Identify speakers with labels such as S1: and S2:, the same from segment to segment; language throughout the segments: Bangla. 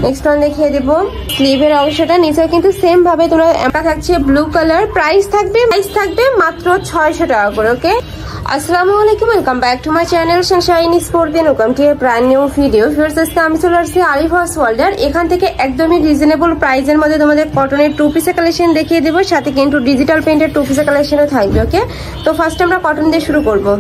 S1: নেক্সট ওয়ান দেখিয়ে দেব স্লিভের অংশটা, নিচেও কিন্তু সেম ভাবে তোমরা এমটা থাকছে ব্লু কালার। প্রাইস থাকবে মাত্র 600 টাকা করে। ওকে, আসসালামু আলাইকুম, welcome back to my channel Sunshine sporting. Welcome to A brand new video. First আজকে আমি চলে আসছি আলিফাস ওয়ার্ল্ডার। এখান থেকে একদমই রিজনেবল প্রাইসের মধ্যে তোমাদের কটনের টু পিসের কালেকশন দেখিয়ে দেবো, সাথে কিন্তু ডিজিটাল প্রিন্টের টু পিসের কালেকশনও থাকবে। ওকে, তো ফার্স্ট আমরা কটন দিয়ে শুরু করবো।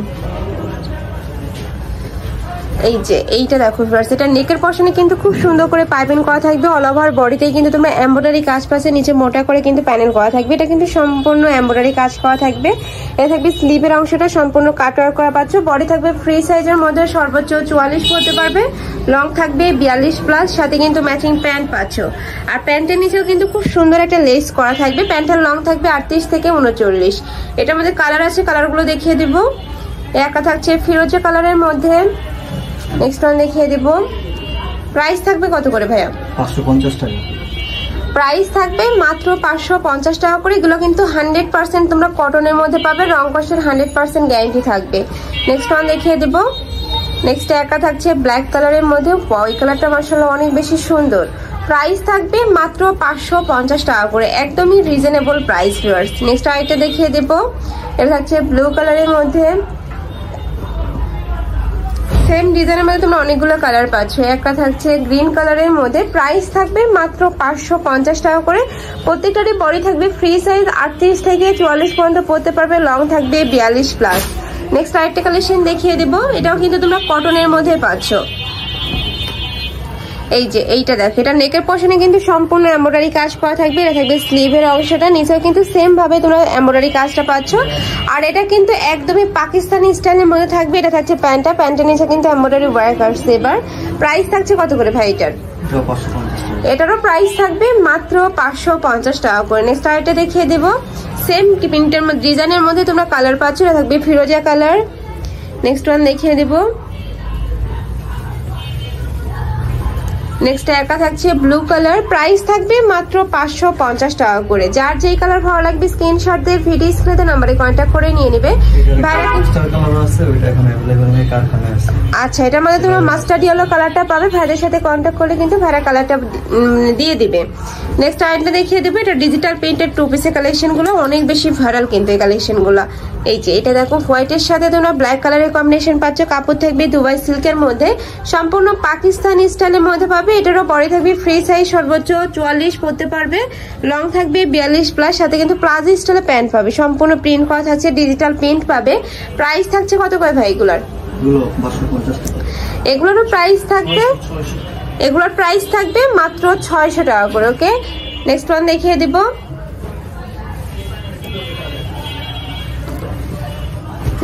S1: এই যে এইটা দেখো ফার্স্ট, এটা নেকের পশনে কিন্তু খুব সুন্দর করে পাইপিং করা থাকবে। অল ওভার বডিতেই কিন্তু তোমরা এমব্রয়ডারি কাজ পাচ্ছে, নিচে মোটা করে কিন্তু প্যানেল করা থাকবে। এটা কিন্তু সম্পূর্ণ এমব্রয়ডারি কাজ করা থাকবে। এটা থাকবে স্লিভের অংশটা সম্পূর্ণ কাটওয়ার্ক করা পাচ্ছ। বডি থাকবে ফ্রি সাইজের মধ্যে, সর্বোচ্চ 44 পড়তে পারবে। লং থাকবে 42 প্লাস, সাথে কিন্তু ম্যাচিং প্যান্ট পাচ্ছ। আর প্যান্টের নিচেও কিন্তু খুব সুন্দর একটা লেস করা থাকবে। প্যান্টের লং থাকবে 38 থেকে 39। এটার মধ্যে কালার আছে, কালারগুলো দেখিয়ে দিব। একটা থাকছে ফিরোজা কালারের মধ্যে। নেক্সট ওয়ান দেখিয়ে দিব। প্রাইস থাকবে কত করে ভাইয়া?
S2: 550 টাকা।
S1: প্রাইস থাকবে মাত্র 550 টাকা করে। এগুলো কিন্তু 100% তোমরা কটনের মধ্যে পাবে, রং কষের 100% গ্যারান্টি থাকবে। নেক্সট ওয়ান দেখিয়ে দিব। নেক্সট একা থাকছে ব্ল্যাক কালারের মধ্যে। ওই কালারটা মাশাআল্লাহ অনেক বেশি সুন্দর। প্রাইস থাকবে মাত্র 550 টাকা করে, একদমই রিজনেবল প্রাইস ভিউয়ার্স। নেক্সট আইটা দেখিয়ে দেব। এটা থাকছে ব্লু কালারের মধ্যে। সেম ডিজাইনের মধ্যে তোমরা অনেকগুলো কালার পাচ্ছ। একটা থাকছে গ্রিন কালারের মধ্যে। প্রাইস থাকবে মাত্র 550 টাকা করে। প্রত্যেকটারই বডি থাকবে ফ্রি সাইজ, 38 থেকে 44 পর্যন্ত পড়তে পারবে। লং থাকবে 42 প্লাস। নেক্সট আরেকটা কালেকশন দেখিয়ে দেবো। এটাও কিন্তু তোমরা কটনের মধ্যে পাচ্ছ। এই যে এইটা দেখো, এটা নেকের পশনে কিন্তু সম্পূর্ণ এমব্রয়ডারি কাজ করা থাকবে। এটা থাকবে স্লিভের অংশটা, নিচেও কিন্তু সেম ভাবে তোমরা এমব্রয়ডারি কাজটা পাচ্ছ। আর এটা কিন্তু একদমই পাকিস্তানি স্টাইলের মধ্যে থাকবে। এটা থাকছে প্যান্টটা, প্যান্টের নিচে কিন্তু এমব্রয়ডারি ওয়ার্ক আসছে। এবার প্রাইস থাকছে কত করে ভাই এটার? এটারও প্রাইস থাকবে মাত্র 550 টাকা করে। নেক্সট আরেকটা দেখিয়ে দেবো। সেম প্রিন্টের ডিজাইনের মধ্যে তোমরা কালার পাচ্ছ। এটা থাকবে ফিরোজা কালার। নেক্সট ওয়ান দেখিয়ে দেবো। নেক্সট একা থাকছে ব্লু কালার। প্রাইস থাকবে মাত্র 550 টাকা করে। যার যেই কালার ভালো লাগবে স্ক্রিনশট দিয়ে ভিডিও স্ক্রিনে নাম্বারে কন্ট্যাক্ট করে নিয়ে নেবে। আচ্ছা, এটার মধ্যে তোমরা মাস্টার্ড ইয়েলো কালারটা পাবে। ভাইদের সাথে কন্ট্যাক্ট করলে কিন্তু ভাইরা কালারটা দিয়ে দিবে। নেক্সট আইটেমটা দেখিয়ে দেবে। এটা ডিজিটাল প্রিন্টের টু পিসের কালেকশন গুলো অনেক বেশি ভাইরাল কিন্তু এই কালেকশন গুলো। এই যে এটা দেখো, হোয়াইটের সাথে তোমরা ব্ল্যাক কালারের কম্বিনেশন পাচ্ছ। কাপড় থাকবে দুবাই সিল্কের মধ্যে, সম্পূর্ণ পাকিস্তানি স্টাইলের মধ্যে পাবে। এটারও বডি থাকবে ফ্রি সাইজ, সর্বোচ্চ 44 পড়তে পারবে। লং থাকবে 42 প্লাস, সাথে কিন্তু প্লাজো স্টাইলে প্যান্ট পাবে। সম্পূর্ণ প্রিন্ট করা থাকছে, ডিজিটাল প্রিন্ট পাবে। প্রাইস থাকছে কত করে ভাই এগুলার? এগুলোরও প্রাইস থাকবে, এগুলোর প্রাইস থাকবে মাত্র 600 টাকা করে। ওকে, নেক্সট ওয়ান দেখিয়ে দিব।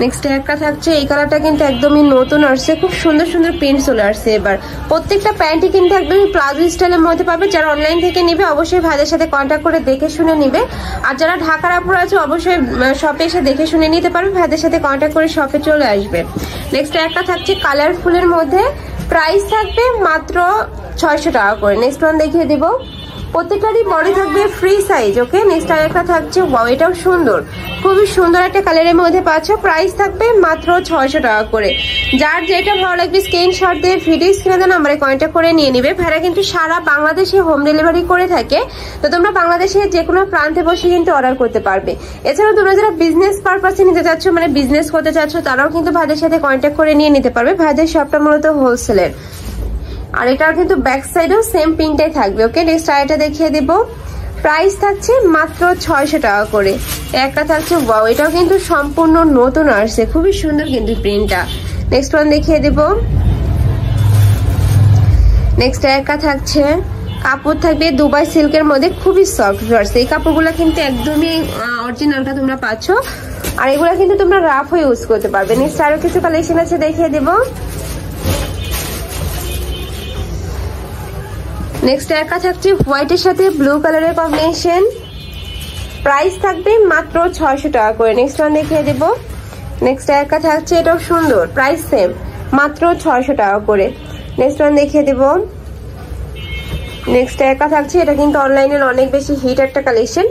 S1: নেক্সট একটা থাকছে এই কালারটা কিন্তু একদমই নতুন আসছে, খুব সুন্দর সুন্দর প্রিন্ট চলে আসছে। এবার প্রত্যেকটা প্যান্টই কিন্তু একদমই প্লাজো স্টাইলের মধ্যে পাবে। যারা অনলাইন থেকে নিবে অবশ্যই ভাইদের সাথে কন্ট্যাক্ট করে দেখে শুনে নিবে। আর যারা ঢাকার আপুরা আছে অবশ্যই শপে এসে দেখে শুনে নিতে পারবে। ভাইদের সাথে কন্ট্যাক্ট করে শপে চলে আসবে। নেক্সট একটা থাকছে কালারফুলের মধ্যে। প্রাইস থাকবে মাত্র 600 টাকা করে। নেক্সট ওয়ান দেখিয়ে দিব। প্রত্যেকটারই বডি থাকবে ফ্রি সাইজ। ওকে, নেক্সট আরেকটা থাকছে, ওয়াও এটাও সুন্দর, খুবই সুন্দর একটা কালারের মধ্যে পাচ্ছ। প্রাইস থাকবে মাত্র 600 টাকা করে। যার যেটা ভালো লাগবে স্ক্রিনশট দিয়ে ভিডিও স্ক্রিনে নাম্বারে কন্ট্যাক্ট করে নিয়ে নিবে। ভাইরা কিন্তু সারা বাংলাদেশে হোম ডেলিভারি করে থাকে। তো তোমরা বাংলাদেশের যে কোনো প্রান্তে বসে কিন্তু অর্ডার করতে পারবে। এছাড়াও তোমরা যারা বিজনেস পারপাসে নিতে চাচ্ছ, মানে বিজনেস করতে চাচ্ছ, তারাও কিন্তু ভাইদের সাথে কন্ট্যাক্ট করে নিয়ে নিতে পারবে। ভাইদের শপটা মূলত হোলসেলের। আর এটার কিন্তু ব্যাক সাইডেও সেম প্রিন্টটাই থাকবে। ওকে, নেক্সট আইটা দেখিয়ে দিব। প্রাইস থাকছে মাত্র 600 টাকা করে। একটা থাকছে, ওয়াও এটাও কিন্তু সম্পূর্ণ নতুন আসছে, খুবই সুন্দর কিন্তু প্রিন্টটা। নেক্সট ওয়ান দেখিয়ে দিব। নেক্সট একটা থাকছে, কাপড় থাকবে দুবাই সিল্কের মধ্যে, খুবই সফট আসছে। এই কাপড়গুলো কিন্তু একদমই অরিজিনালটা তোমরা পাচ্ছ। আর এগুলা কিন্তু তোমরা রাফও ইউজ করতে পারবে। নেক্সট আরো কিছু কালেকশন আছে, দেখিয়ে দিব। নেক্সট একা থাকছে হোয়াইটের সাথে ব্লু কালারের কম্বিনেশন। প্রাইস থাকবে মাত্র 600 টাকা করে। নেক্সট ওয়ান দেখিয়ে দেব। নেক্সট একা থাকছে, এটাও সুন্দর, প্রাইস সেম, মাত্র 600 টাকা করে। নেক্সট ওয়ান দেখিয়ে দেব। নেক্সট একা থাকছে, এটা কিন্তু অনলাইনের অনেক বেশি হিট একটা কালেকশন।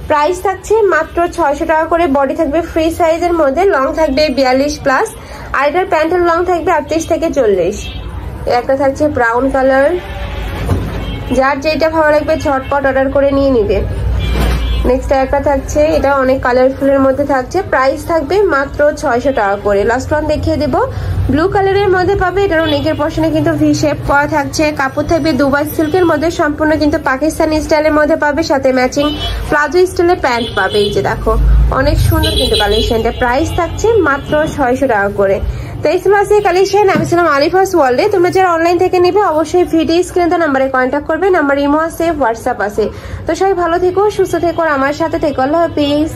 S1: প্রাইস থাকছে মাত্র 600 টাকা করে। বডি থাকবে ফ্রি সাইজের মধ্যে, লং থাকবে 42 প্লাস। আর এটার প্যান্টের লং থাকবে 38 থেকে 40। একটা থাকছে ব্রাউন কালার। যার যেটা ভালো লাগবে ঝটপট অর্ডার করে নিয়ে নিবে। নেক্সট একটা থাকছে, এটা অনেক কালারফুলের মধ্যে থাকছে, প্রাইস থাকবে মাত্র 600 টাকা করে। লাস্ট ওয়ান দেখিয়ে দেবো, ব্লু কালারের মধ্যে পাবে। এটারও নেকের পোর্শনে কিন্তু ভি শেপ করা থাকছে, কাপড় থাকবে দুবাই সিল্কের মধ্যে, সম্পূর্ণ কিন্তু পাকিস্তানি স্টাইলের মধ্যে পাবে, সাথে ম্যাচিং প্লাজো স্টাইলের প্যান্ট পাবে। এই যে দেখো অনেক সুন্দর কিন্তু কালেকশনটা, প্রাইস থাকছে মাত্র 600 টাকা করে। তো এই ছিল আজকে কালেকশন। আমি ছিলাম আলিফাস ওয়ার্ল্ডে। তোমরা যারা অনলাইন থেকে নেবে অবশ্যই ভিডিও স্ক্রিনে নাম্বারে কন্ট্যাক্ট করবে, নাম্বার ইমো আছে, হোয়াটসঅ্যাপ আছে। তো সবাই ভালো থেকো, সুস্থ থেকো, আমার সাথে থেকো। আল্লাহ হাফিজ।